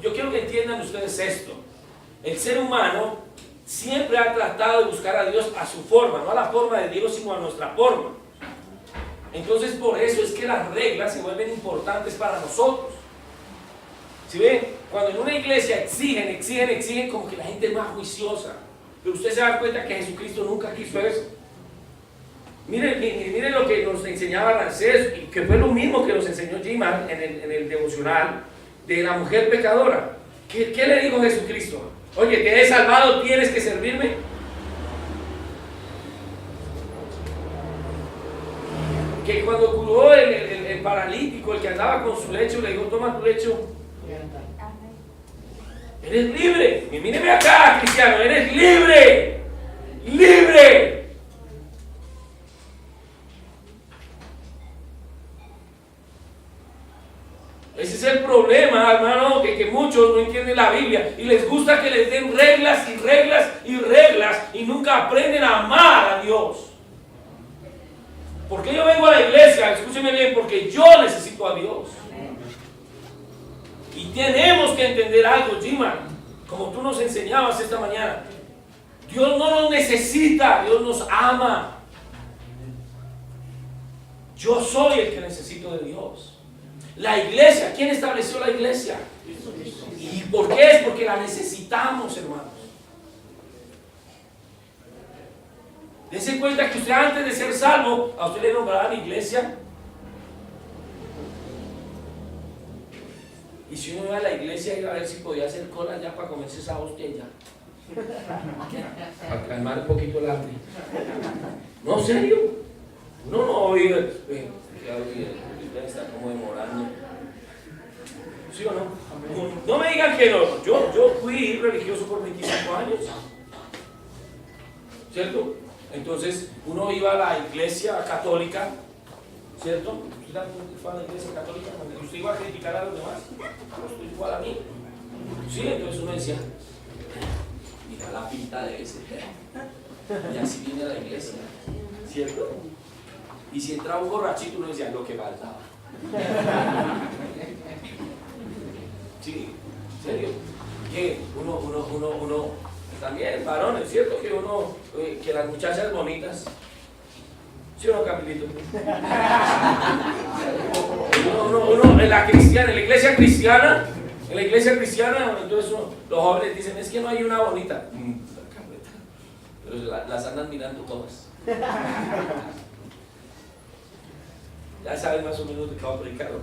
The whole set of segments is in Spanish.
yo quiero que entiendan ustedes esto. El ser humano siempre ha tratado de buscar a Dios a su forma, no a la forma de Dios, sino a nuestra forma. Entonces, por eso es que las reglas se vuelven importantes para nosotros. ¿Sí ven? Cuando en una iglesia exigen, como que la gente es más juiciosa. Pero usted se da cuenta que Jesucristo nunca quiso eso. Miren lo que nos enseñaba Rancés, y que fue lo mismo que nos enseñó Jimar en el devocional de la mujer pecadora. ¿Qué le dijo Jesucristo? Oye, te he salvado, tienes que servirme. Que cuando curó el paralítico, el que andaba con su lecho, le dijo, toma tu lecho. Eres libre. Y míreme acá, cristiano, eres libre. Libre. Ese es el problema, hermano, que muchos no entienden la Biblia y les gusta que les den reglas y reglas y reglas y nunca aprenden a amar a Dios. ¿Por qué yo vengo a la iglesia? Escúcheme bien, porque yo necesito a Dios. Y tenemos que entender algo, Jimar, como tú nos enseñabas esta mañana. Dios no nos necesita, Dios nos ama. Yo soy el que necesito de Dios. La iglesia, ¿quién estableció la iglesia? ¿Y por qué? Es porque la necesitamos, hermanos. Dense cuenta que usted antes de ser salvo, a usted le nombraban iglesia. Y si uno iba a la iglesia, iba a ver si podía hacer cola ya para comerse esa hostia ya. Para calmar un poquito el hambre. No, ¿en serio? No, oye, ya está como demorando. ¿Sí o no? No me digan que no. Yo fui religioso por 25 años. ¿Cierto? Entonces, uno iba a la iglesia católica, ¿cierto? ¿Usted fue a la iglesia católica? ¿Usted iba a criticar a los demás? ¿Usted igual a mí? Sí, entonces uno decía, mira la pinta de ese. Y así viene a la iglesia, ¿cierto? Y si entraba un borrachito, uno decía, lo que faltaba. Sí, ¿en serio? Que uno también, varones, ¿cierto? Que que las muchachas bonitas, ¿sí o no, Capilito? Uno en la iglesia cristiana, entonces los jóvenes dicen, es que no hay una bonita. Pero las andan mirando todas. Ya saben más o menos de qué va a predicar, ¿no?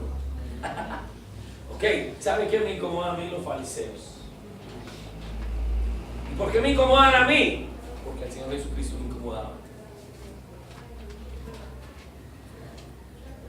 Ok, ¿saben qué me incomodan a mí los fariseos? ¿Y por qué me incomodan a mí? Porque al Señor Jesucristo me incomodaba.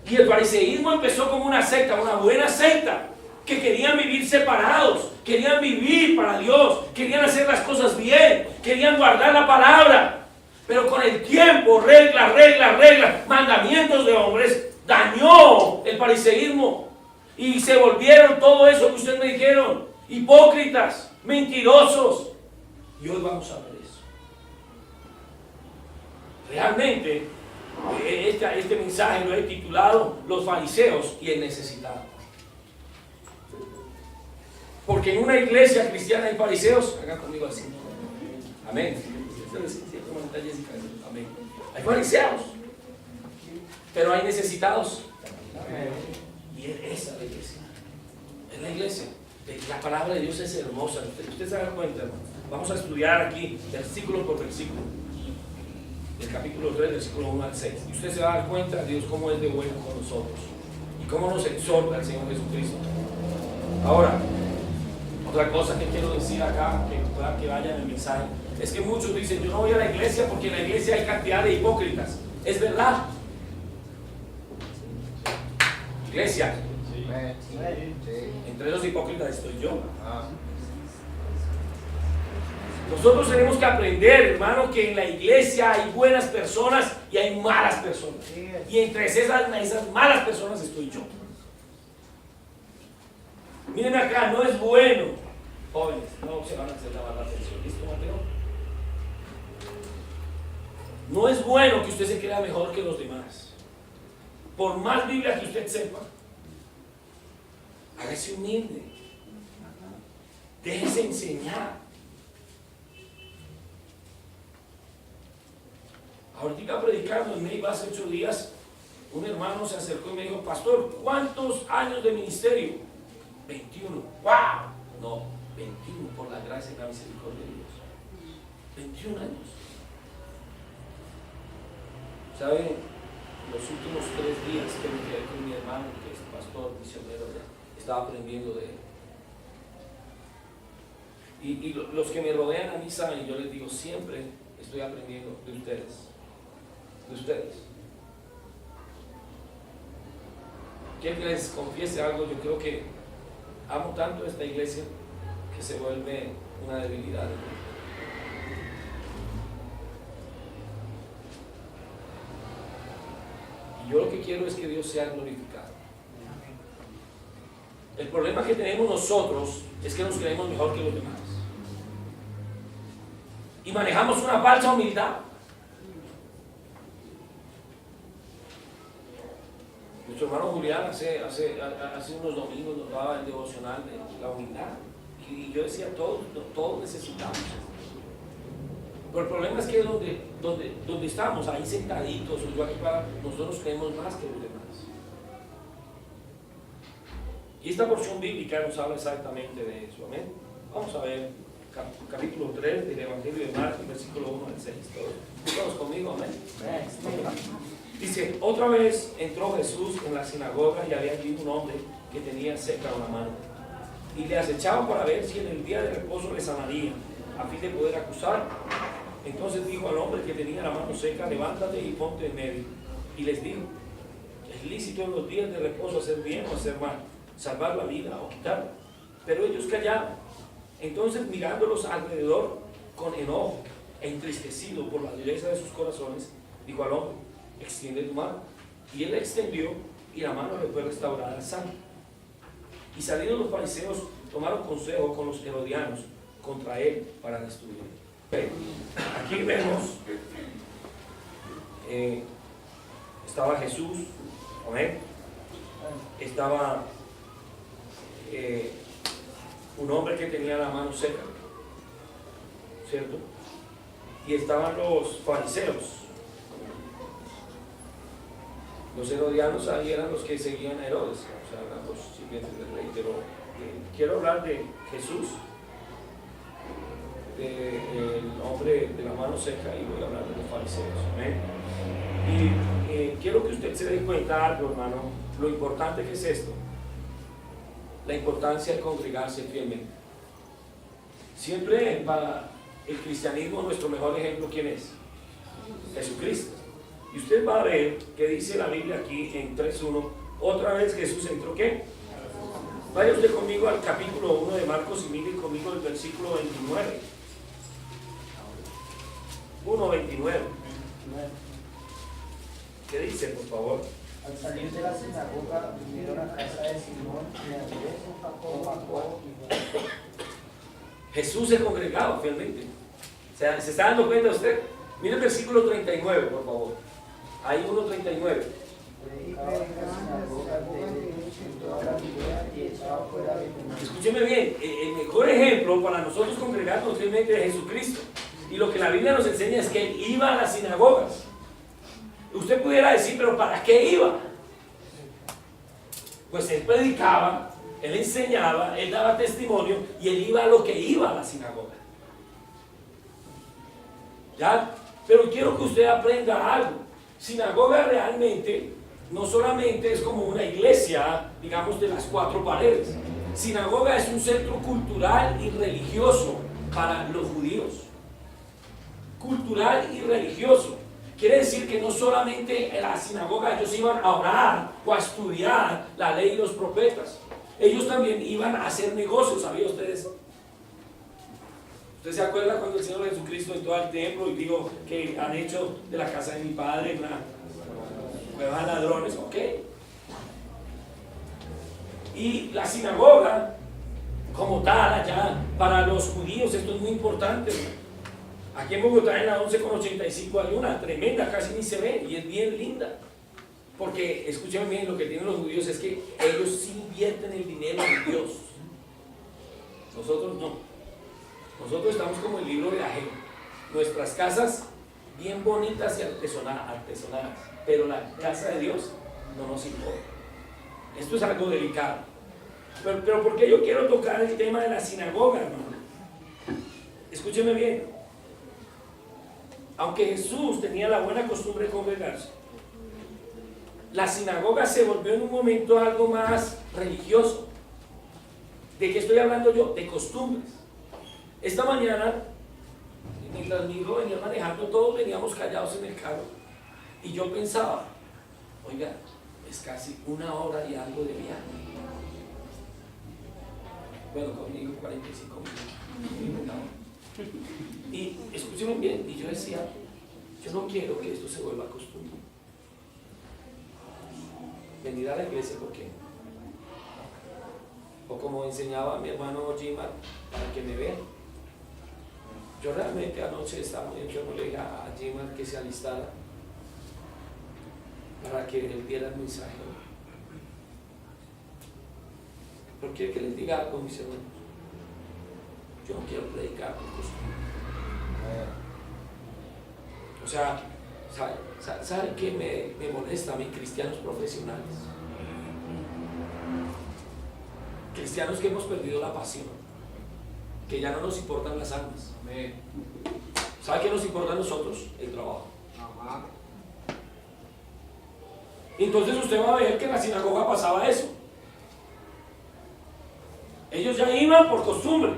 Y el fariseísmo empezó como una secta, una buena secta, que querían vivir separados, querían vivir para Dios, querían hacer las cosas bien, querían guardar la palabra. Pero con el tiempo, reglas, mandamientos de hombres, dañó el fariseísmo. Y se volvieron todo eso que ustedes me dijeron, hipócritas, mentirosos. Y hoy vamos a ver eso. Realmente, este mensaje lo he titulado Los fariseos y el necesitado. Porque en una iglesia cristiana hay fariseos, hagan conmigo así. Amén. Amén. Hay fariseos, pero hay necesitados. Y esa es la iglesia. Es la iglesia. La palabra de Dios es hermosa. Usted se da cuenta, hermano. Vamos a estudiar aquí versículo por versículo. El capítulo 3, versículo 1 al 6. Y usted se va a dar cuenta de Dios cómo es de bueno con nosotros. Y cómo nos exhorta el Señor Jesucristo. Ahora, otra cosa que quiero decir acá, que vaya en el mensaje, es que muchos dicen, yo no voy a la iglesia porque en la iglesia hay cantidad de hipócritas. ¿Es verdad? Iglesia. Entre esos hipócritas estoy yo. Nosotros tenemos que aprender, hermano, que en la iglesia hay buenas personas y hay malas personas. Y entre esas malas personas estoy yo. Miren acá, no es bueno, jóvenes, no se van a hacer llamar la atención. ¿Listo, Mateo? No es bueno que usted se crea mejor que los demás. Por más Biblia que usted sepa, hágase humilde. Déjese enseñar. Ahorita predicando en Neiva hace 8 días, un hermano se acercó y me dijo: pastor, ¿cuántos años de ministerio? 21. ¡Wow! No, 21 por la gracia y la misericordia de Dios. 21 años. ¿Sabe? Los últimos 3 días que me quedé con mi hermano, que es pastor misionero, estaba aprendiendo de él. Y los que me rodean a mí saben, yo les digo, siempre estoy aprendiendo de ustedes. De ustedes. Quiero que les confiese algo. Yo creo que amo tanto esta iglesia que se vuelve una debilidad de mí. Y yo lo que quiero es que Dios sea glorificado. El problema que tenemos nosotros es que nos creemos mejor que los demás. Y manejamos una falsa humildad. Nuestro hermano Julián hace unos domingos nos daba el devocional de la humildad. Y yo decía, todos necesitamos. Pero el problema es que donde estamos, ahí sentaditos, o yo aquí para, nosotros creemos más que los demás. Y esta porción bíblica nos habla exactamente de eso. Amén. Vamos a ver capítulo 3 del Evangelio de Marcos, versículo 1 al 6. Todos conmigo, amén. Dice: otra vez entró Jesús en la sinagoga y había allí un hombre que tenía seca una mano. Y le acechaban para ver si en el día de reposo le sanaría, a fin de poder acusar. Entonces dijo al hombre que tenía la mano seca: levántate y ponte en medio. Y les dijo: es lícito en los días de reposo hacer bien o hacer mal, salvar la vida o quitarla. Pero ellos callaron. Entonces, mirándolos alrededor con enojo e entristecido por la dureza de sus corazones, dijo al hombre: extiende tu mano. Y él la extendió, y la mano le fue restaurada sana. Y salidos los fariseos, tomaron consejo con los herodianos contra él para destruirlo. Aquí vemos, estaba Jesús, amén. Estaba un hombre que tenía la mano seca, ¿cierto? Y estaban los fariseos. Los herodianos ahí eran los que seguían a Herodes, o sea, eran los sirvientes del rey. Pero quiero hablar de Jesús, del hombre de la mano seca, y voy a hablar de los fariseos. ¿Amén? Y quiero que usted se dé cuenta algo, hermano, lo importante que es esto. La importancia de congregarse fielmente. Siempre para el cristianismo nuestro mejor ejemplo, ¿quién es? Jesucristo. Y usted va a ver que dice la Biblia aquí en 3.1, otra vez Jesús entró, ¿qué? Vaya usted conmigo al capítulo 1 de Marcos y mire conmigo el versículo 29. 1:29. ¿Qué dice, por favor? Al salir de la sinagoga, vinieron a casa de Simón y Andrés, Jacobo y Juan. Jesús se congregaba fielmente. O sea, ¿se está dando cuenta usted? Mire el versículo 39, por favor. Ahí 1:39. Escúcheme bien, el mejor ejemplo para nosotros congregarnos fielmente es Jesucristo. Y lo que la Biblia nos enseña es que Él iba a las sinagogas. Usted pudiera decir, pero ¿para qué iba? Pues Él predicaba, Él enseñaba, Él daba testimonio y Él iba a lo que iba a la sinagoga. ¿Ya? Pero quiero que usted aprenda algo. Sinagoga realmente no solamente es como una iglesia, digamos, de las 4 paredes. Sinagoga es un centro cultural y religioso para los judíos. Cultural y religioso. Quiere decir que no solamente en la sinagoga ellos iban a orar o a estudiar la ley y los profetas. Ellos también iban a hacer negocios, ¿sabían ustedes? ¿Usted se acuerda cuando el Señor Jesucristo entró al templo y dijo que han hecho de la casa de mi padre una cueva de ladrones? Ok. Y la sinagoga, como tal, allá, para los judíos, esto es muy importante. Aquí en Bogotá, en la 11,85, hay una tremenda, casi ni se ve, y es bien linda. Porque, escúchenme bien, lo que tienen los judíos es que ellos sí invierten el dinero en Dios. Nosotros no. Nosotros estamos como el libro de Ageo. Nuestras casas bien bonitas y artesonadas, pero la casa de Dios no nos importa. Esto es algo delicado. Pero ¿por qué yo quiero tocar el tema de la sinagoga, hermano? Escúcheme bien. Aunque Jesús tenía la buena costumbre de congregarse, la sinagoga se volvió en un momento algo más religioso. ¿De qué estoy hablando yo? De costumbres. Esta mañana, mientras mi hijo venía manejando, todos veníamos callados en el carro. Y yo pensaba, oiga, es casi 1 hora y algo de viaje. Bueno, conmigo 45 minutos. Y escúchenme bien, y yo decía, yo no quiero que esto se vuelva costumbre. Venir a la iglesia, ¿por qué? O como enseñaba mi hermano Jimar, para que me vean. Yo realmente anoche estaba muy enfermo, le dije a Jimar que se alistara para que él viera el mensaje. ¿Por qué que les diga algo, mis hermanos? Yo no quiero predicar por costumbre. O sea, ¿sabe qué me molesta a mí? Cristianos profesionales. Cristianos que hemos perdido la pasión, que ya no nos importan las almas. ¿Sabe qué nos importa a nosotros? El trabajo. Entonces usted va a ver que en la sinagoga pasaba eso. Ellos ya iban por costumbre,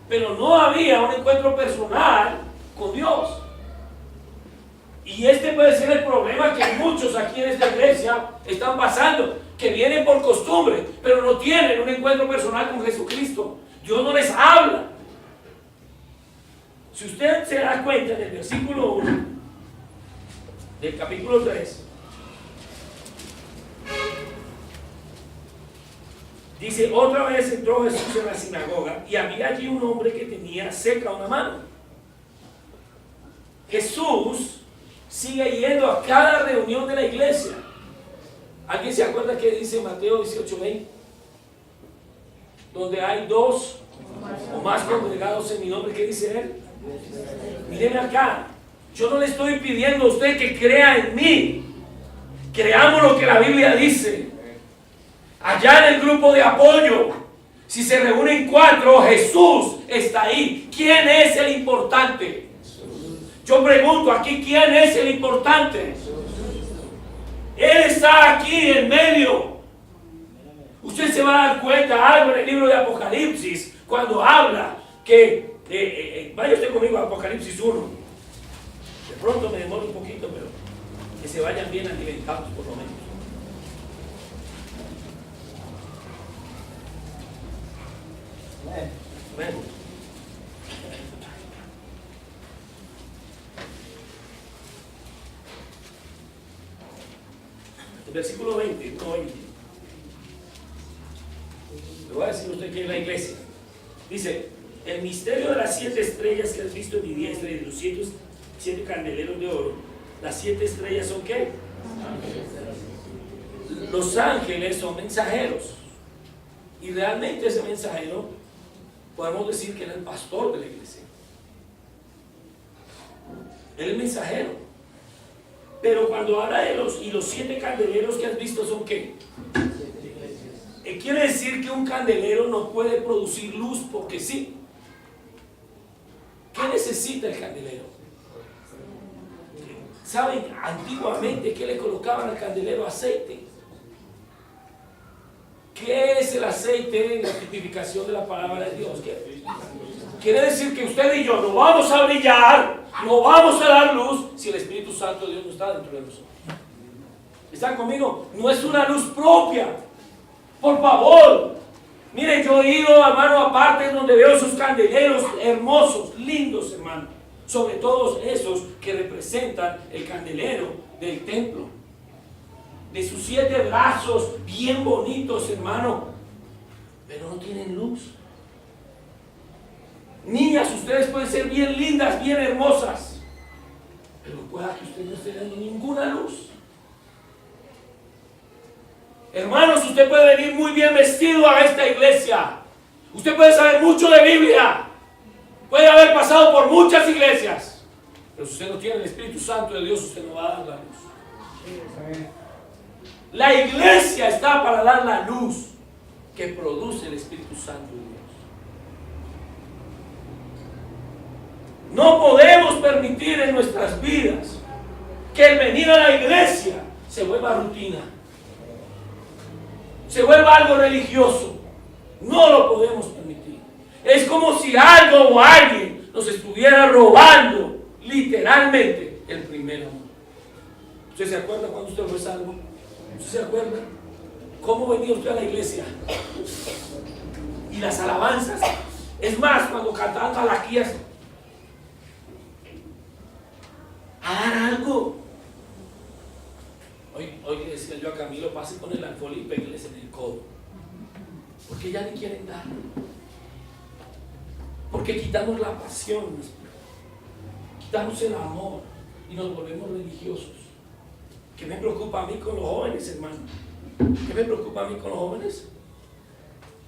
pero no había un encuentro personal con Dios. Y este puede ser el problema que muchos aquí en esta iglesia están pasando, que vienen por costumbre, pero no tienen un encuentro personal con Jesucristo. Dios no les habla. Si usted se da cuenta en el versículo 1 del capítulo 3, dice, otra vez entró Jesús en la sinagoga y había allí un hombre que tenía seca una mano. Jesús sigue yendo a cada reunión de la iglesia. ¿Alguien se acuerda que dice Mateo 18:20? Donde hay 2 o más congregados en mi nombre, ¿qué dice él? Mírenme acá, yo no le estoy pidiendo a usted que crea en mí. Creamos lo que la Biblia dice. Allá en el grupo de apoyo, si se reúnen 4, Jesús está ahí. ¿Quién es el importante? Yo pregunto aquí, ¿quién es el importante? Él está aquí en medio. Usted se va a dar cuenta algo en el libro de Apocalipsis, cuando habla que, vaya usted conmigo a Apocalipsis 1. De pronto me demoro un poquito, pero que se vayan bien alimentados por lo menos. Bueno. El versículo 20, no 20. Le voy a decir a usted que es la iglesia. Dice, el misterio de las 7 estrellas que has visto en mi diestra y de los 7 candeleros de oro. Las 7 estrellas son ¿qué? Los ángeles son mensajeros. Y realmente ese mensajero, podemos decir que era el pastor de la iglesia. Él es mensajero. Pero cuando habla de los 7 candeleros que has visto son ¿qué? Quiere decir que un candelero no puede producir luz porque sí. ¿Qué necesita el candelero? ¿Saben antiguamente qué le colocaban al candelero? Aceite. ¿Qué es el aceite en la tipificación de la palabra de Dios? Quiere decir que usted y yo no vamos a brillar, no vamos a dar luz si el Espíritu Santo de Dios no está dentro de nosotros. ¿Están conmigo? No es una luz propia. Por favor. Miren, yo he ido, hermano, a partes donde veo esos candeleros hermosos, lindos, hermano. Sobre todo esos que representan el candelero del templo. De sus 7 brazos bien bonitos, hermano, pero no tienen luz. Niñas, ustedes pueden ser bien lindas, bien hermosas, pero pueda que usted no esté dando ninguna luz. Hermanos, usted puede venir muy bien vestido a esta iglesia, Usted puede saber mucho de Biblia, puede haber pasado por muchas iglesias, pero si usted no tiene el Espíritu Santo de Dios, usted no va a dar la luz. La iglesia está para dar la luz que produce el Espíritu Santo de Dios. No podemos permitir en nuestras vidas que el venir a la iglesia se vuelva rutina, se vuelva algo religioso. No lo podemos permitir. Es como si algo o alguien nos estuviera robando literalmente el primer amor. ¿Usted se acuerda cuando usted fue salvo? ¿Usted se acuerda? ¿Cómo venía usted a la iglesia? Y las alabanzas. Es más, cuando cantaban Malaquías, a dar algo. Hoy le decía yo a Camilo, pase con el alcohol y pégueles en el codo. Porque ya ni quieren dar. Porque quitamos la pasión, quitamos el amor y nos volvemos religiosos. ¿Qué me preocupa a mí con los jóvenes, hermano? ¿Qué me preocupa a mí con los jóvenes?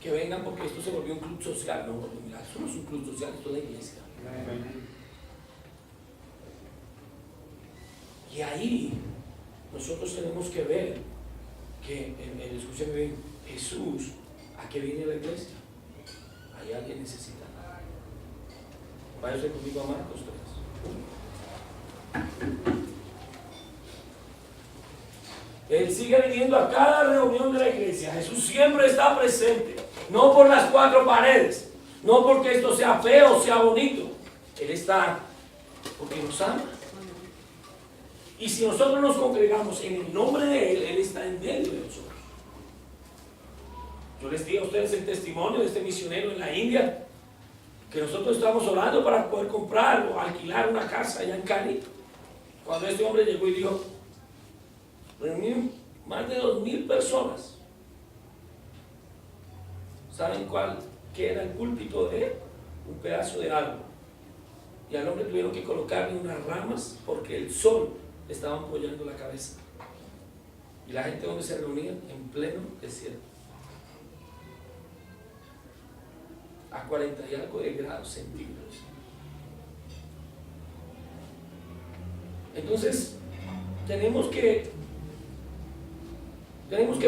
Que vengan porque esto se volvió un club social. No, mira, esto no es un club social, esto es la iglesia. Y ahí nosotros tenemos que ver que, escúcheme bien, Jesús, ¿a qué viene la iglesia? Hay alguien necesita. Váyase conmigo a Marcos 3. Él sigue viniendo a cada reunión de la iglesia. Jesús siempre está presente, no por las cuatro paredes, no porque esto sea feo o sea bonito. Él está porque nos ama. Y si nosotros nos congregamos en el nombre de Él, Él está en medio de nosotros. Yo les di a ustedes el testimonio de este misionero en la India, que nosotros estábamos orando para poder comprar o alquilar una casa allá en Cali. Cuando este hombre llegó y dijo, reuní más de 2,000 personas. ¿Saben qué era el púlpito de él? Un pedazo de árbol. Y al hombre tuvieron que colocarle unas ramas porque el sol le estaba apoyando la cabeza. Y la gente donde se reunía en pleno desierto. A 40 y algo de grados centígrados. Entonces, tenemos que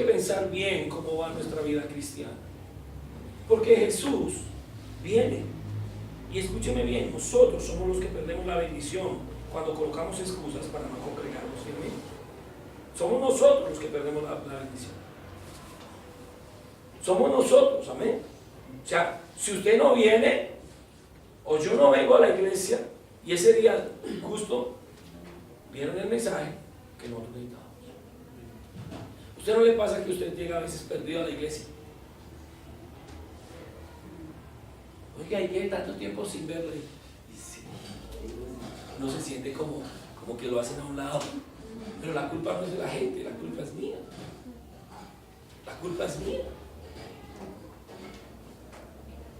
pensar bien cómo va nuestra vida cristiana. Porque Jesús viene. Y escúcheme bien, nosotros somos los que perdemos la bendición cuando colocamos excusas para no congregarnos. ¿Sí? Somos nosotros los que perdemos la bendición. Somos nosotros, amén. O sea, si usted no viene, o yo no vengo a la iglesia, y ese día justo vieron el mensaje que nosotros necesitábamos. ¿Usted no le pasa que usted llega a veces perdido a la iglesia? Oiga, ¿y qué tanto tiempo sin verle? Y sí, uno se siente como que lo hacen a un lado. Pero la culpa no es de la gente, la culpa es mía. La culpa es mía.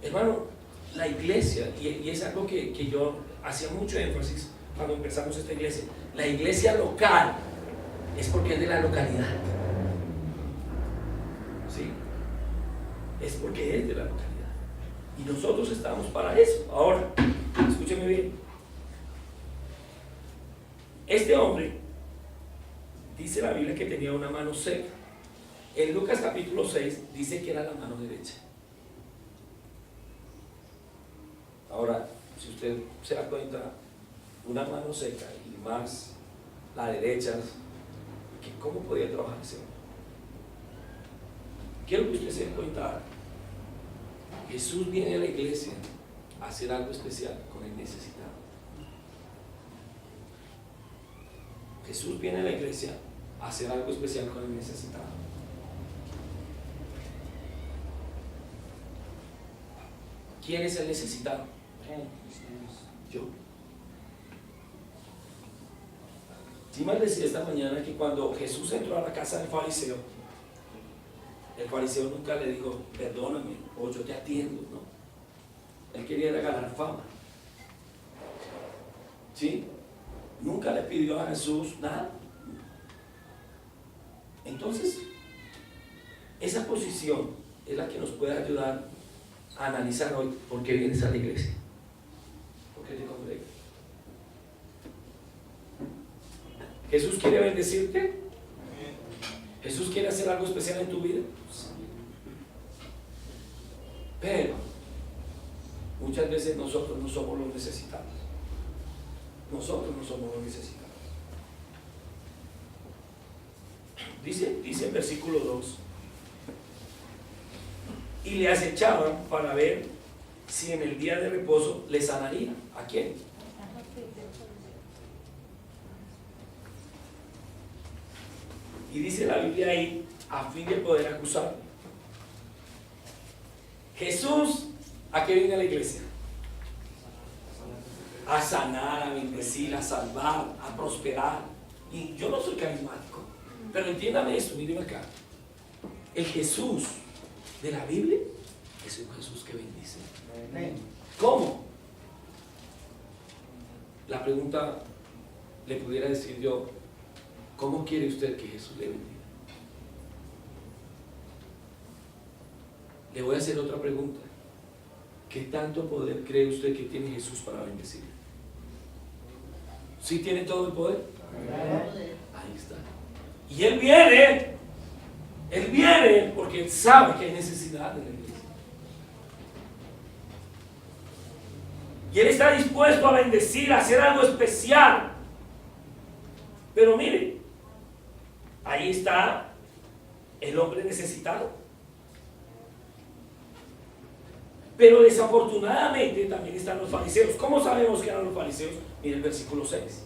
Hermano, la iglesia, y es algo que yo hacía mucho énfasis cuando empezamos esta iglesia, la iglesia local es porque es de la localidad. ¿Sí? Es porque es de la localidad. Y nosotros estamos para eso. Ahora, escúcheme bien. Este hombre, dice la Biblia que tenía una mano seca. En Lucas capítulo 6 dice que era la mano derecha. Ahora, si usted se da cuenta, una mano seca y más la derecha, ¿cómo podía trabajar ese hombre? Quiero que usted se dé cuenta. Jesús viene a la iglesia a hacer algo especial con el necesitado. Jesús viene a la iglesia a hacer algo especial con el necesitado. ¿Quién es el necesitado? Yo. Simán decía esta mañana que cuando Jesús entró a la casa del fariseo, el fariseo nunca le dijo, perdóname, o yo te atiendo, ¿no? Él quería ganar fama. ¿Sí? Nunca le pidió a Jesús nada. Entonces, esa posición es la que nos puede ayudar a analizar hoy por qué vienes a la iglesia. ¿Por qué te congregas? ¿Jesús quiere bendecirte? ¿Jesús quiere hacer algo especial en tu vida? Pero muchas veces nosotros no somos los necesitados. Nosotros no somos los necesitados. Dice en versículo 2: y le acechaban para ver si en el día de reposo le sanaría. ¿A quién? Y dice la Biblia ahí, a fin de poder acusarle. Jesús, ¿a qué viene a la iglesia? A sanar, a bendecir, a salvar, a prosperar. Y yo no soy carismático, pero entiéndame esto, miren acá. El Jesús de la Biblia es un Jesús que bendice. ¿Cómo? La pregunta le pudiera decir yo: ¿cómo quiere usted que Jesús le bendiga? Le voy a hacer otra pregunta. ¿Qué tanto poder cree usted que tiene Jesús para bendecir? ¿Sí tiene todo el poder? Ahí está. Y Él viene porque Él sabe que hay necesidad en la iglesia. Y Él está dispuesto a bendecir, a hacer algo especial. Pero mire, ahí está el hombre necesitado. Pero desafortunadamente también están los fariseos. ¿Cómo sabemos que eran los fariseos? Mire el versículo 6.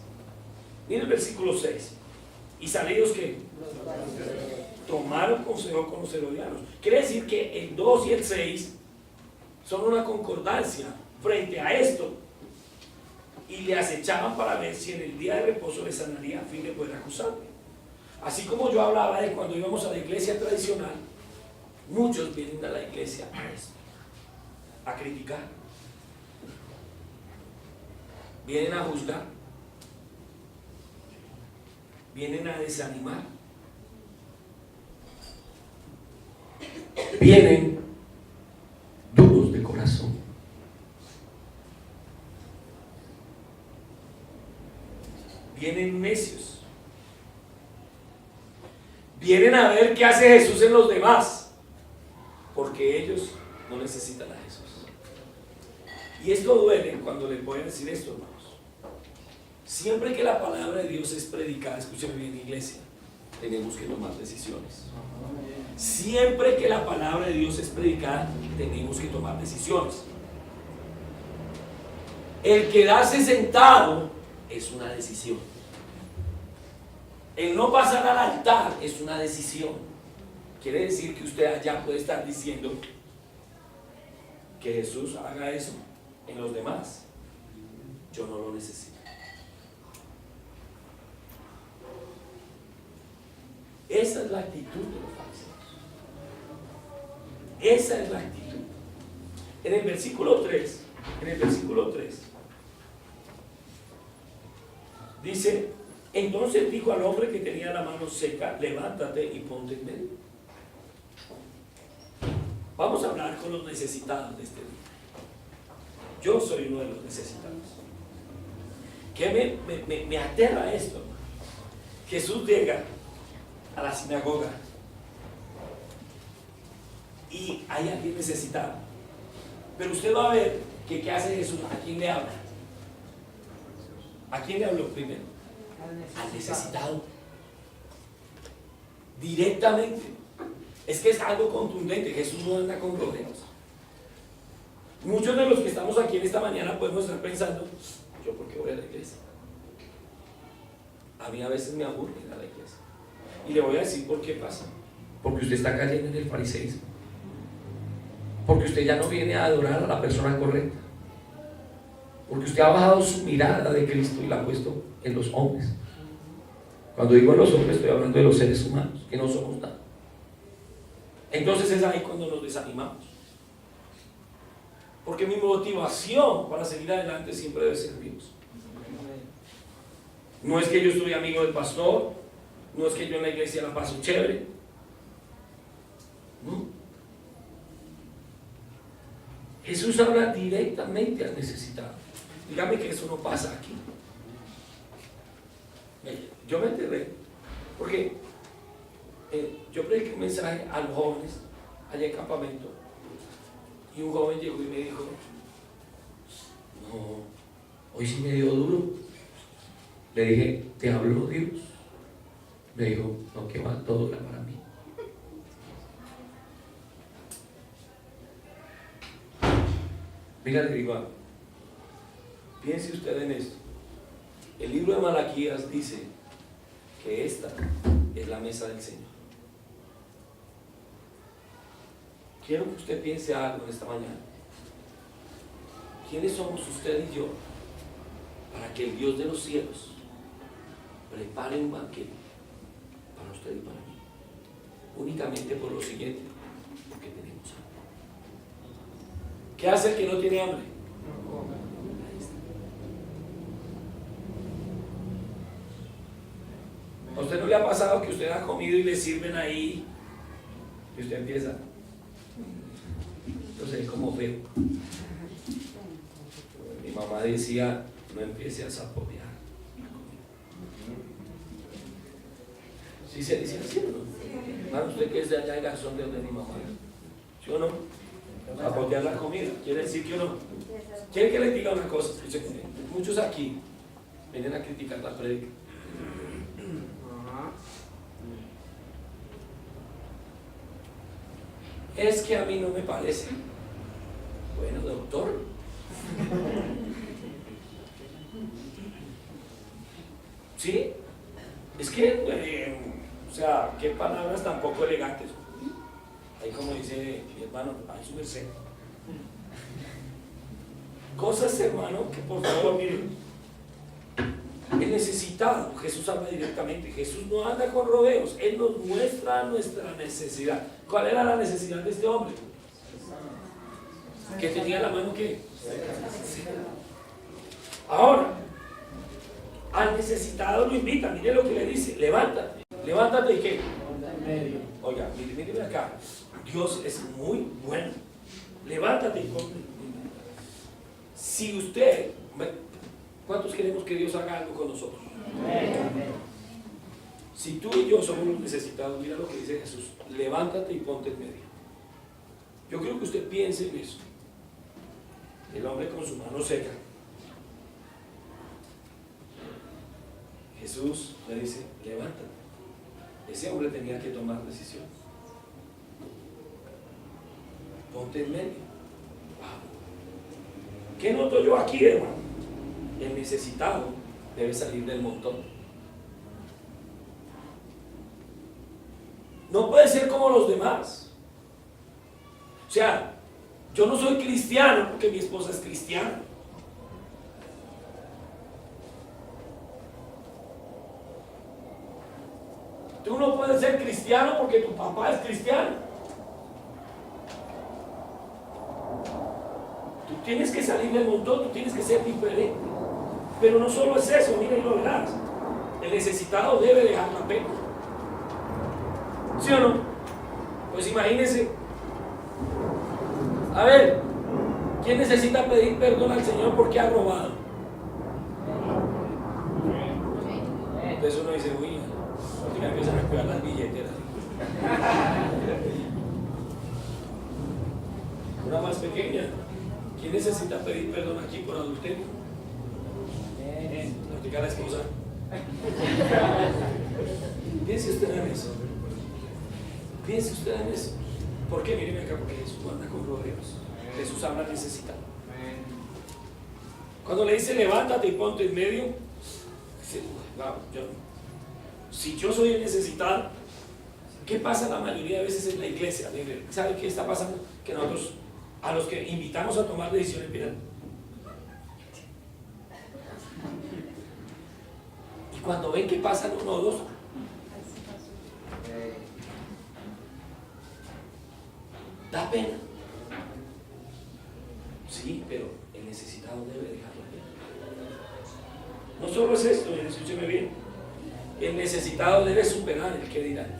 Mire el versículo 6. ¿Y salidos qué? Tomaron consejo con los herodianos. Quiere decir que el 2 y el 6 son una concordancia frente a esto. Y le acechaban para ver si en el día de reposo le sanaría a fin de poder acusarle. Así como yo hablaba de cuando íbamos a la iglesia tradicional, muchos vienen a la iglesia a esto, a criticar, vienen a juzgar, vienen a desanimar, vienen duros de corazón. Vienen necios. Vienen a ver qué hace Jesús en los demás, porque ellos no necesitan a Jesús. Y esto duele cuando les voy a decir esto, hermanos. Siempre que la palabra de Dios es predicada, escúcheme bien, iglesia, tenemos que tomar decisiones. Siempre que la palabra de Dios es predicada, tenemos que tomar decisiones. El quedarse sentado es una decisión. El no pasar al altar es una decisión. Quiere decir que usted allá puede estar diciendo que Jesús haga eso en los demás. Yo no lo necesito. Esa es la actitud de los fariseos. Esa es la actitud. En el versículo 3, dice: entonces dijo al hombre que tenía la mano seca: levántate y ponte en medio. Vamos a hablar con los necesitados de este día. Yo soy uno de los necesitados. ¿Qué me aterra esto? Jesús llega a la sinagoga y hay alguien necesitado, pero usted va a ver que ¿qué hace Jesús? ¿A quién le habla? ¿A quién le habló primero? Al necesitado. Directamente. Es que es algo contundente. Jesús no anda con rodeos. Muchos de los que estamos aquí en esta mañana podemos estar pensando: ¿yo por qué voy a la iglesia? A mí a veces me aburre ir a la iglesia. Y le voy a decir por qué pasa. Porque usted está cayendo en el fariseísmo. Porque usted ya no viene a adorar a la persona correcta. Porque usted ha bajado su mirada de Cristo y la ha puesto en los hombres. Cuando digo en los hombres, estoy hablando de los seres humanos, que no somos nada. Entonces es ahí cuando nos desanimamos. Porque mi motivación para seguir adelante siempre debe ser Dios. No es que yo soy amigo del pastor, no es que yo en la iglesia la paso chévere. Jesús habla directamente al necesitado. Dígame que eso no pasa aquí. Yo me enteré porque yo prediqué un mensaje a los jóvenes allá en campamento y un joven llegó y me dijo: no, hoy sí me dio duro. Le dije: ¿te habló Dios? Me dijo: no, que va, todo era para mí. Mira, le digo, piense usted en esto. El libro de Malaquías dice que esta es la mesa del Señor. Quiero que usted piense algo en esta mañana. ¿Quiénes somos usted y yo para que el Dios de los cielos prepare un banquete para usted y para mí? Únicamente por lo siguiente, porque tenemos hambre. ¿Qué hace el que no tiene hambre? ¿A usted no le ha pasado que usted ha comido y le sirven ahí y usted empieza? Entonces es como feo. Mi mamá decía: no empiece a zapotear la comida. ¿Sí se dice así o no? ¿Sabe usted que es de allá el garzón de donde mi mamá? ¿Sí o no? Zapotear la comida, quiere decir que no. ¿Quiere que les diga una cosa? Muchos aquí vienen a criticar la prédica. Es que a mí no me parece. Bueno, doctor. ¿Sí? Es que, o sea, qué palabras tan poco elegantes. Ahí como dice mi hermano, ahí su merced. Cosas, hermano, que por favor, miren. El necesitado, Jesús habla directamente. Jesús no anda con rodeos. Él nos muestra nuestra necesidad. ¿Cuál era la necesidad de este hombre? Que tenía la mano que. Ahora, al necesitado lo invita. Mire lo que le dice: levántate. Levántate y qué. Oiga, mire acá. Dios es muy bueno. Levántate y ponte. Si usted. ¿Cuántos queremos que Dios haga algo con nosotros? Si tú y yo somos los necesitados, mira lo que dice Jesús: levántate y ponte en medio. Yo creo que usted piense en eso. El hombre con su mano seca. Jesús le dice: levántate. Ese hombre tenía que tomar decisión. Ponte en medio. Wow. ¿Qué noto yo aquí, hermano? El necesitado debe salir del montón. No puede ser como los demás. O sea, yo no soy cristiano porque mi esposa es cristiana. Tú no puedes ser cristiano porque tu papá es cristiano. Tú tienes que salir del montón, tú tienes que ser diferente. Pero no solo es eso, miren y lo verás. El necesitado debe dejar la pena. ¿Sí o no? Pues imagínense. A ver, ¿quién necesita pedir perdón al Señor porque ha robado? Entonces uno dice: uy, no empiezan a cuidar las billeteras. Una más pequeña. ¿Quién necesita pedir perdón aquí por adulterio? ¿No te la esposa? Piense usted en eso. Piense usted en eso. ¿Por qué? Míreme acá, porque Jesús no anda con rodeos. Jesús habla necesitado. Cuando le dice levántate y ponte en medio, dice: wow, si yo soy el necesitado, ¿qué pasa la mayoría de veces en la iglesia? ¿Sabe qué está pasando? Que nosotros, a los que invitamos a tomar decisiones, miren, y cuando ven que pasan uno o dos, da pena. Sí, pero el necesitado debe dejar la pena. No solo es esto, escúcheme bien. El necesitado debe superar el que dirá.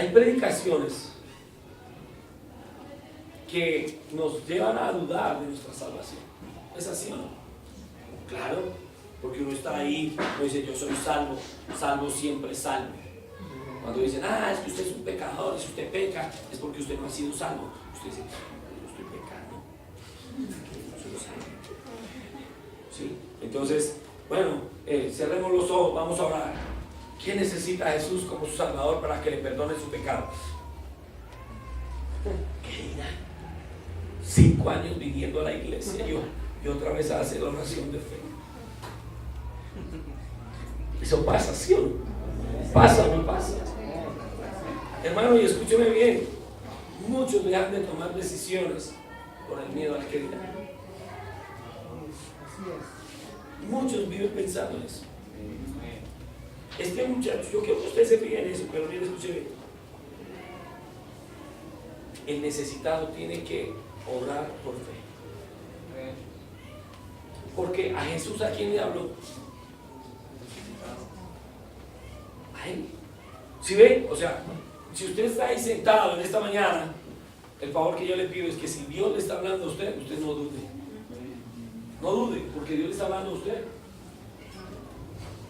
Hay predicaciones que nos llevan a dudar de nuestra salvación. ¿Es así o no? Claro, porque uno está ahí, uno dice yo soy salvo, salvo siempre salvo. Cuando dicen, es que usted es un pecador, y si usted peca es porque usted no ha sido salvo. Usted dice, yo estoy pecando, no soy salvo. ¿Sí? Entonces, bueno, cerremos los ojos, vamos a orar. ¿Quién necesita a Jesús como su Salvador para que le perdone su pecado? ¿Qué dirán? 5 años viniendo a la iglesia y otra vez a hacer la oración de fe. Eso pasa, ¿sí o no? Pasa o no pasa. Hermano, y escúcheme bien, muchos dejan de tomar decisiones por el miedo al que dirán. Muchos viven pensando en eso. Este muchacho, yo quiero que usted se fije en eso, pero mire, escuche bien. El necesitado tiene que orar por fe. Porque a Jesús, ¿a quién le habló? A él. ¿Sí ve? O sea, si usted está ahí sentado en esta mañana, el favor que yo le pido es que si Dios le está hablando a usted, usted no dude. No dude, porque Dios le está hablando a usted.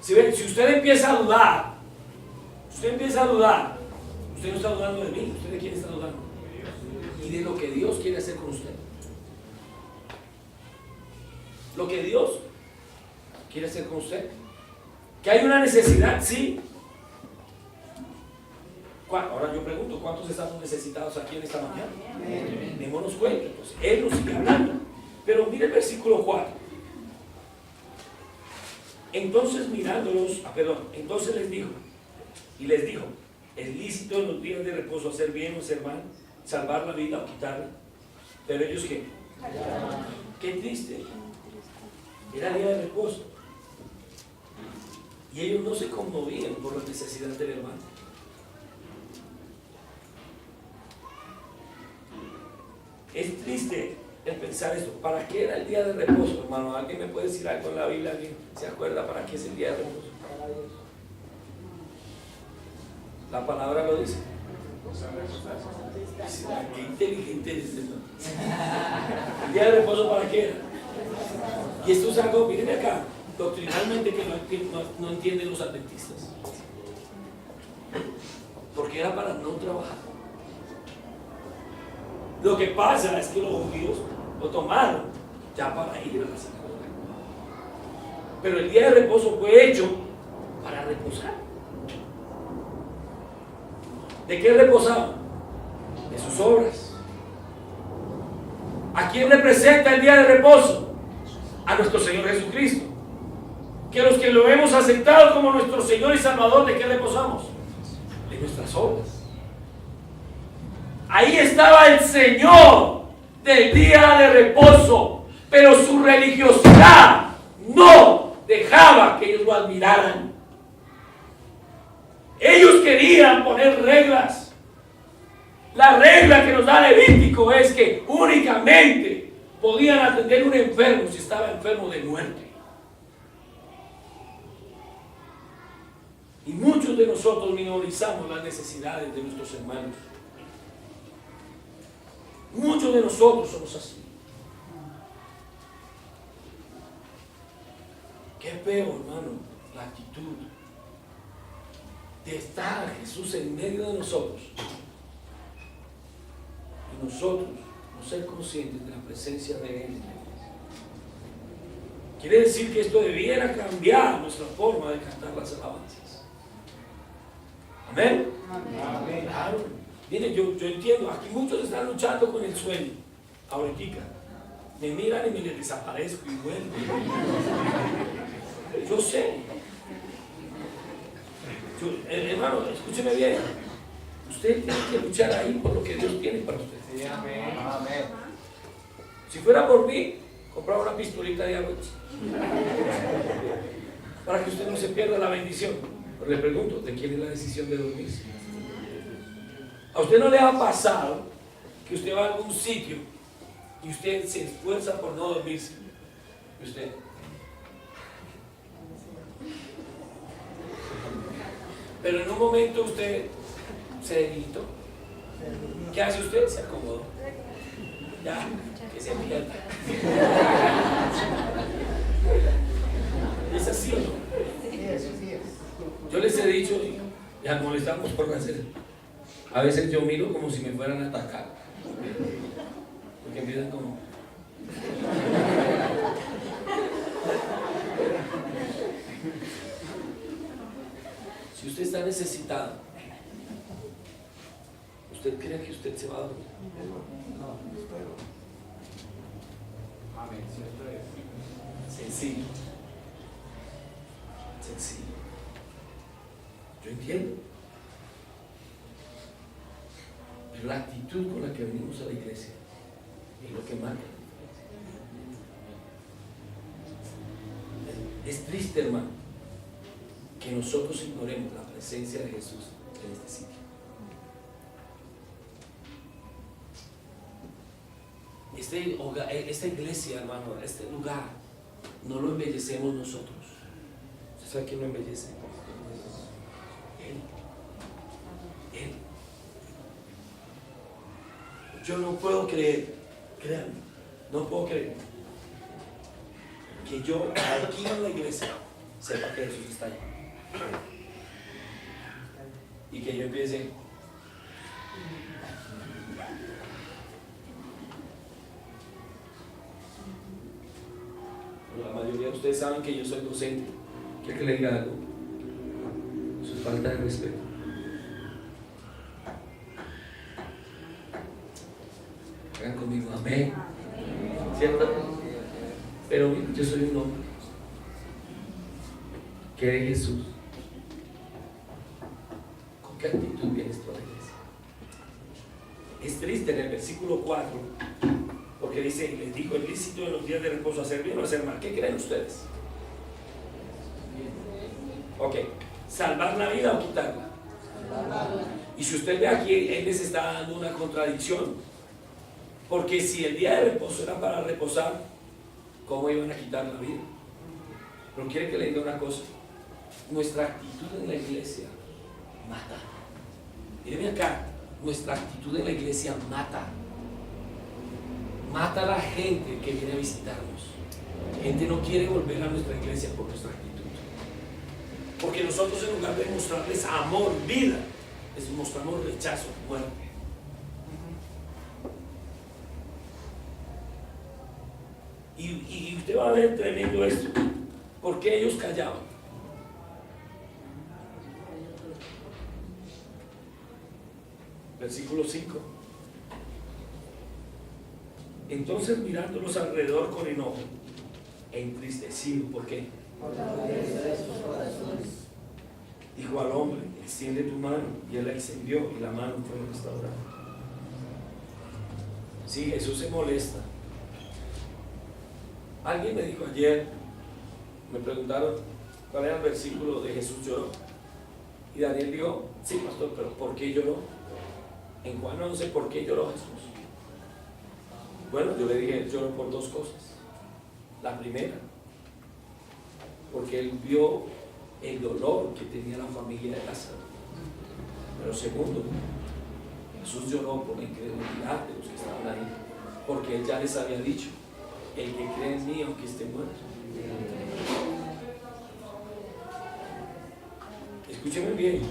¿Sí ve? Si usted empieza a dudar, usted no está dudando de mí, ¿usted de quién está dudando? Y de lo que Dios quiere hacer con usted. Lo que Dios quiere hacer con usted. Que hay una necesidad, sí. Ahora yo pregunto, ¿cuántos estamos necesitados aquí en esta mañana? Démonos cuenta, entonces, Él nos sigue hablando. Pero mire el versículo 4. Entonces entonces les dijo, ¿es lícito en los días de reposo hacer bien o hacer mal, salvar la vida o quitarla? Pero ellos, ¿qué? Qué triste. Era día de reposo. Y ellos no se conmovían por la necesidad del hermano. Es triste el pensar esto. ¿Para qué era el día de reposo, hermano? ¿Alguien me puede decir algo en la Biblia? ¿Alguien se acuerda para qué es el día de reposo? La palabra lo dice. Qué inteligente es este, ¿no? ¿El día de reposo para qué era? Y esto es algo, miren acá, doctrinalmente que no entienden los adventistas. Porque era para no trabajar. Lo que pasa es que los judíos lo tomaron ya para ir a la sinagoga. Pero el día de reposo fue hecho para reposar. ¿De qué reposaban? De sus obras. ¿A quién representa el día de reposo? A nuestro Señor Jesucristo. Que los que lo hemos aceptado como nuestro Señor y Salvador, ¿de qué reposamos? De nuestras obras. Ahí estaba el Señor del día de reposo, pero su religiosidad no dejaba que ellos lo admiraran. Ellos querían poner reglas. La regla que nos da Levítico es que únicamente podían atender a un enfermo si estaba enfermo de muerte. Y muchos de nosotros minorizamos las necesidades de nuestros hermanos. Muchos de nosotros somos así. Qué peor, hermano, la actitud de estar Jesús en medio de nosotros y nosotros no ser conscientes de la presencia de Él. Quiere decir que esto debiera cambiar nuestra forma de cantar las alabanzas. Amén. Amén. Claro. Miren, yo entiendo, aquí muchos están luchando con el sueño. Ahorita me miran y me les desaparezco y vuelvo. Yo sé. Hermano, escúcheme bien. Usted tiene que luchar ahí por lo que Dios tiene para usted. Sí, amén. Amén. Si fuera por mí, compraba una pistolita de agua para que usted no se pierda la bendición. Pero le pregunto, ¿de quién es la decisión de dormirse? ¿A usted no le ha pasado que usted va a algún sitio y usted se esfuerza por no dormirse? Y usted... Pero en un momento usted Se debilitó. ¿Qué hace usted? Se acomodó. Ya, que se pierda. ¿Es así o no? Yo les he dicho, y ya molestamos por hacer. A veces yo miro como si me fueran a atacar. Porque empiezan como. Si usted está necesitado, ¿usted cree que usted se va a dormir? Amén, cierto es. Sencillo. Sencillo. Yo entiendo. Pero la actitud con la que venimos a la iglesia es lo que marca. Es triste, hermano, que nosotros ignoremos la presencia de Jesús en este sitio. Esta iglesia, hermano, este lugar, no lo embellecemos nosotros. ¿Usted sabe quién lo embellece? Él. Yo no puedo creer, créanme, no puedo creer que yo aquí en la iglesia sepa que Jesús está allá. Y que yo empiece. La mayoría de ustedes saben que yo soy docente. ¿Quiere que le diga algo? Eso es falta de respeto. Hagan conmigo, amén. ¿Cierto? Pero yo soy un hombre que de Jesús. ¿Con qué actitud vienes tú a la iglesia? Es triste en el versículo 4, porque dice, les dijo, es lícito en los días de reposo hacer bien o hacer mal. ¿Qué creen ustedes? Ok, ¿salvar la vida o quitarla? Y si usted ve aquí, él les está dando una contradicción. Porque si el día de reposo era para reposar, ¿cómo iban a quitar la vida? Pero quiere que le diga una cosa. Nuestra actitud en la iglesia mata. Mírenme acá, nuestra actitud en la iglesia mata. Mata a la gente que viene a visitarnos. La gente no quiere volver a nuestra iglesia por nuestra actitud. Porque nosotros, en lugar de mostrarles amor, vida, les mostramos rechazo, muerte. Y usted va a ver tremendo esto. ¿Por qué ellos callaban? Versículo 5. Entonces, mirándolos alrededor con enojo e entristecido, ¿por qué? Dijo al hombre, extiende tu mano, y él la extendió y la mano fue restaurada. Sí, Jesús se molesta. Alguien me dijo ayer, me preguntaron cuál era el versículo de Jesús lloró. Y Daniel dijo, sí, pastor, pero ¿por qué lloró? En Juan 11, ¿por qué lloró Jesús? Bueno, yo le dije, lloró por dos cosas. La primera, porque él vio el dolor que tenía la familia de Lázaro. Pero segundo, Jesús lloró por la incredulidad de los que estaban ahí, porque él ya les había dicho, el que cree en mí, aunque esté muerto. Escúcheme bien,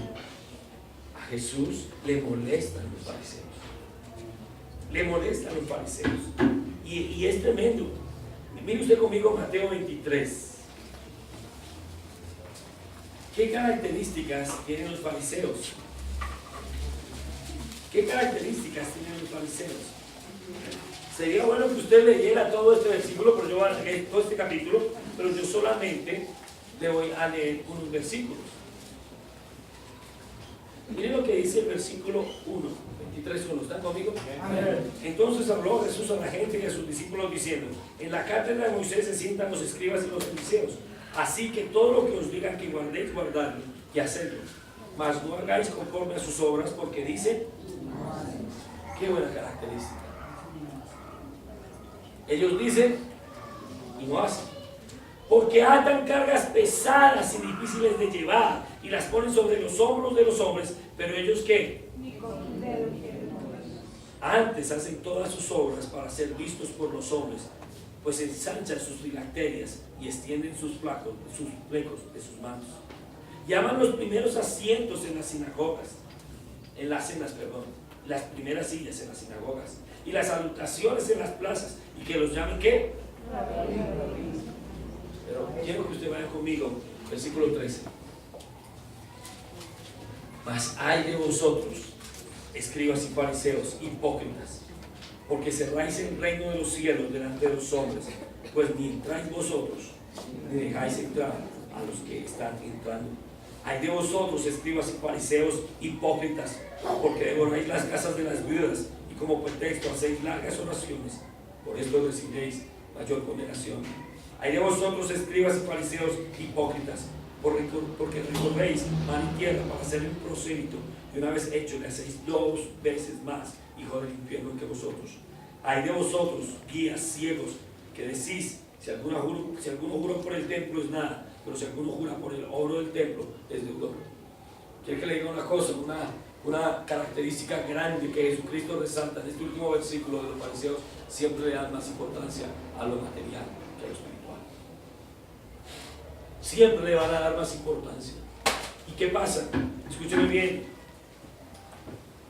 a Jesús le molestan los fariseos. Le molestan los fariseos. Y es tremendo. Mire usted conmigo Mateo 23. ¿Qué características tienen los fariseos? ¿Qué características tienen los fariseos? Sería bueno que usted leyera todo este versículo, pero yo voy a leer todo este capítulo, pero yo solamente le voy a leer unos versículos. Miren lo que dice el versículo 1, 23:1. ¿Están conmigo? Amén. Entonces habló Jesús a la gente y a sus discípulos diciendo: en la cátedra de Moisés se sientan los escribas y los fariseos. Así que todo lo que os digan que guardéis, guardadlo y hacedlo. Mas no hagáis conforme a sus obras, porque dice, qué buena característica. Ellos dicen y no hacen. Porque atan cargas pesadas y difíciles de llevar y las ponen sobre los hombros de los hombres, pero ellos ¿qué? Antes hacen todas sus obras para ser vistos por los hombres, pues ensanchan sus filacterias y extienden sus flecos de sus manos. Llaman los primeros asientos en las sinagogas, las primeras sillas en las sinagogas, y las salutaciones en las plazas, y que los llamen ¿qué? Pero quiero que usted vaya conmigo, versículo 13. Mas ay de vosotros, escribas y fariseos, hipócritas, porque cerráis el reino de los cielos delante de los hombres, pues ni entráis vosotros, ni dejáis entrar a los que están entrando. Ay de vosotros, escribas y fariseos, hipócritas, porque devoráis las casas de las viudas, y como pretexto hacéis largas oraciones, por esto recibiréis mayor condenación. Ay de vosotros, escribas y fariseos, hipócritas, porque recorréis mar y tierra para hacer el prosélito, y una vez hecho le hacéis 2 veces más hijo del infierno que vosotros. Ay de vosotros, guías ciegos, que decís, si alguno jura por el templo es nada, pero si alguno jura por el oro del templo es deudor. Quiero que le diga una cosa, una característica grande que Jesucristo resalta en este último versículo de los fariseos: siempre le dan más importancia a lo material que a lo espiritual. Siempre le van a dar más importancia. ¿Y qué pasa? Escúcheme bien.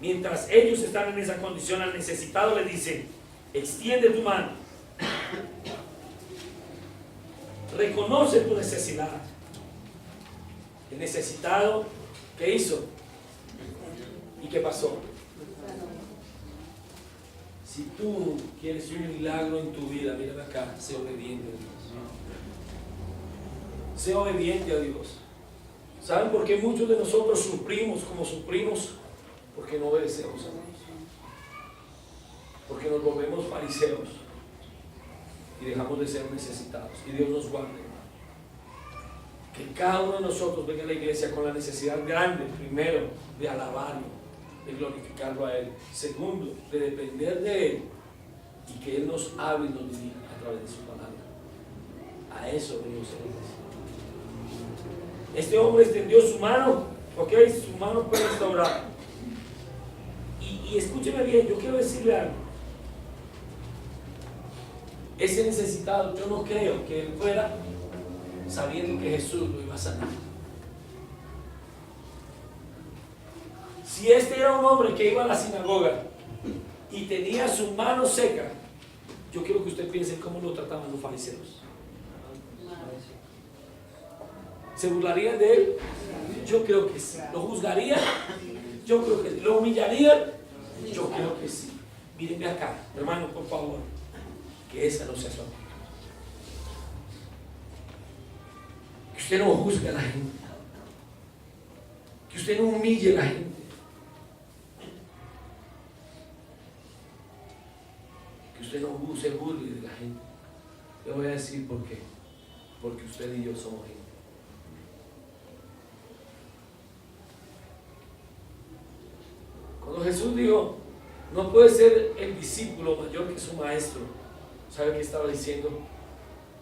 Mientras ellos están en esa condición, al necesitado le dicen: extiende tu mano, reconoce tu necesidad. El necesitado, ¿qué hizo? ¿Y qué pasó? Si tú quieres un milagro en tu vida, mírame acá, sé obediente a Dios. Sé obediente a Dios. ¿Saben por qué muchos de nosotros sufrimos como sufrimos? Porque no obedecemos a Dios. Porque nos volvemos fariseos y dejamos de ser necesitados. Y Dios nos guarde, hermano. Que cada uno de nosotros venga a la iglesia con la necesidad grande, primero, de alabarlo, de glorificarlo a Él. Segundo, de depender de Él y que Él nos hable y nos dirija a través de su palabra. A eso venimos a la iglesia. Este hombre extendió su mano, ok, su mano fue restaurada. Y escúcheme bien, yo quiero decirle algo. Ese necesitado, yo no creo que él fuera sabiendo que Jesús lo iba a sanar. Si este era un hombre que iba a la sinagoga y tenía su mano seca, yo quiero que usted piense en cómo lo trataban los fariseos. ¿Se burlarían de él? Yo creo que sí. ¿Lo juzgarían? Yo creo que sí. ¿Lo humillarían? Yo creo que sí. Mírenme acá, hermano, por favor, que esa no sea su actitud. Que usted no juzgue a la gente, que usted no humille a la gente, que usted no se burle de la gente. Le voy a decir por qué. Porque usted y yo somos gente. Cuando Jesús dijo, no puede ser el discípulo mayor que su maestro, ¿sabe qué estaba diciendo?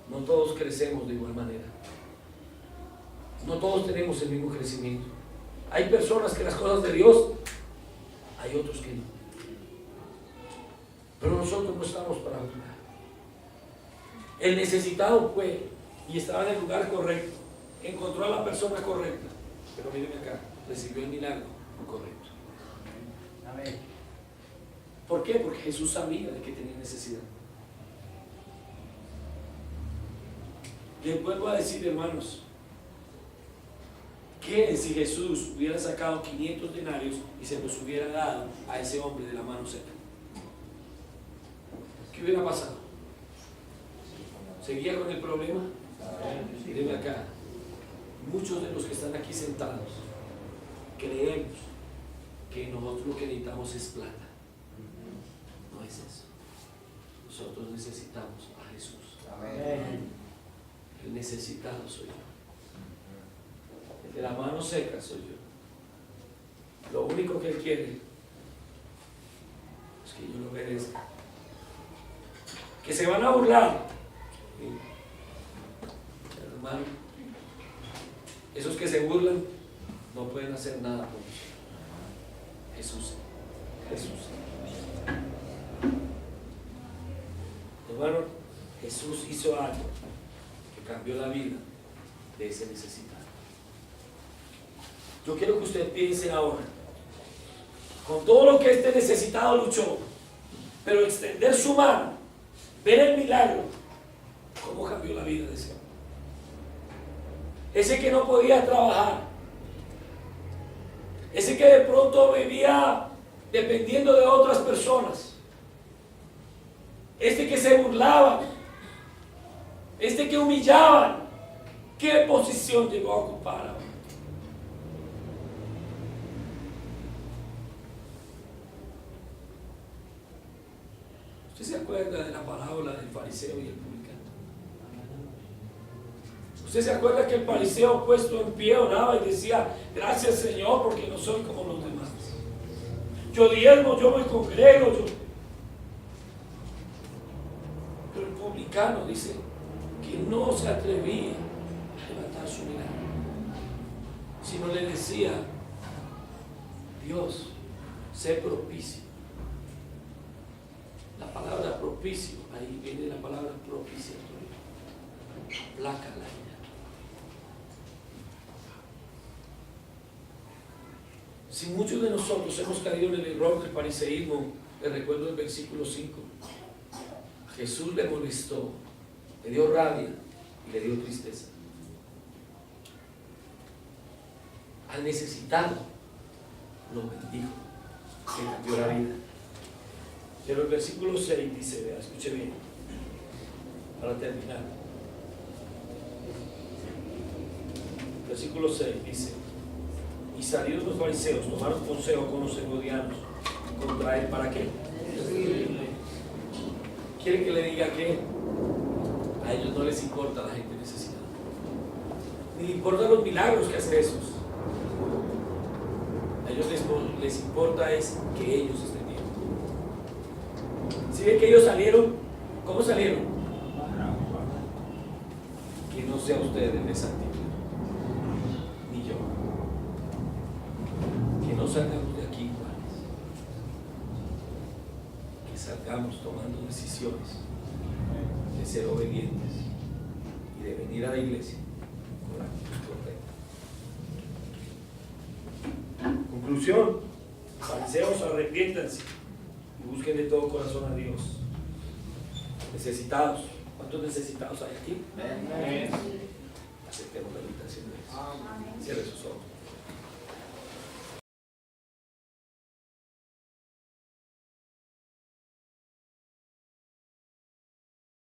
No todos crecemos de igual manera. No todos tenemos el mismo crecimiento. Hay personas que las cosas de Dios, hay otros que no. Pero nosotros no estamos para juzgar. El necesitado fue y estaba en el lugar correcto, encontró a la persona correcta, pero mírenme acá, recibió el milagro correcto. Amén. ¿Por qué? Porque Jesús sabía de que tenía necesidad. Les vuelvo a decir, hermanos, que si Jesús hubiera sacado 500 denarios y se los hubiera dado a ese hombre de la mano seca, ¿qué hubiera pasado? ¿Seguía con el problema? Mírenme acá. Muchos de los que están aquí sentados creemos que nosotros lo que necesitamos es plata. No es eso. Nosotros necesitamos a Jesús. Amén. El necesitado soy yo. El de la mano seca soy yo. Lo único que Él quiere es que yo lo obedezca. Que se van a burlar. Hermano, esos que se burlan no pueden hacer nada por Jesús. Jesús. Jesús hizo algo que cambió la vida de ese necesitado. Yo quiero que usted piense ahora, con todo lo que este necesitado luchó, pero extender su mano, ver el milagro, cómo cambió la vida de ese hombre. Ese que no podía trabajar, ese que de pronto vivía dependiendo de otras personas, este que se burlaban, este que humillaban, ¿qué posición llegó a ocupar ahora? ¿Usted se acuerda de la parábola del fariseo y el publicano? ¿Usted se acuerda que el fariseo puesto en pie oraba y decía, gracias Señor porque no soy como los demás? Yo diezmo, yo me congrego, Pero el publicano dice que no se atrevía a levantar su mirada, sino le decía, Dios, sé propicio. La palabra propicio, ahí viene la palabra propiciatoria. Aplaca la ira. Si muchos de nosotros hemos caído en el error del fariseísmo, le recuerdo el versículo 5. Jesús le molestó, le dio rabia y le dio tristeza. Al necesitado lo bendijo, le cambió la vida. Pero el versículo 6 dice, vea, escuche bien, para terminar. Versículo 6 dice, y salieron los fariseos, tomaron consejo con los herodianos contra él, ¿para qué? ¿Quiere que le diga que a ellos no les importa la gente necesitada? Ni importan los milagros que hace Jesús. A ellos les importa es que ellos estén bien. Si ven que ellos salieron, ¿cómo salieron? Que no sea usted el de santitud, ni yo. Que no salgamos de aquí iguales. Que salgamos tomando decisiones de ser obedientes y de venir a la iglesia con la actitud correcta. Conclusión: fariseos, arrepiéntanse y busquen de todo corazón a Dios. Necesitados. ¿Cuántos necesitados hay aquí? Aceptemos la invitación de Dios. Cierre sus ojos.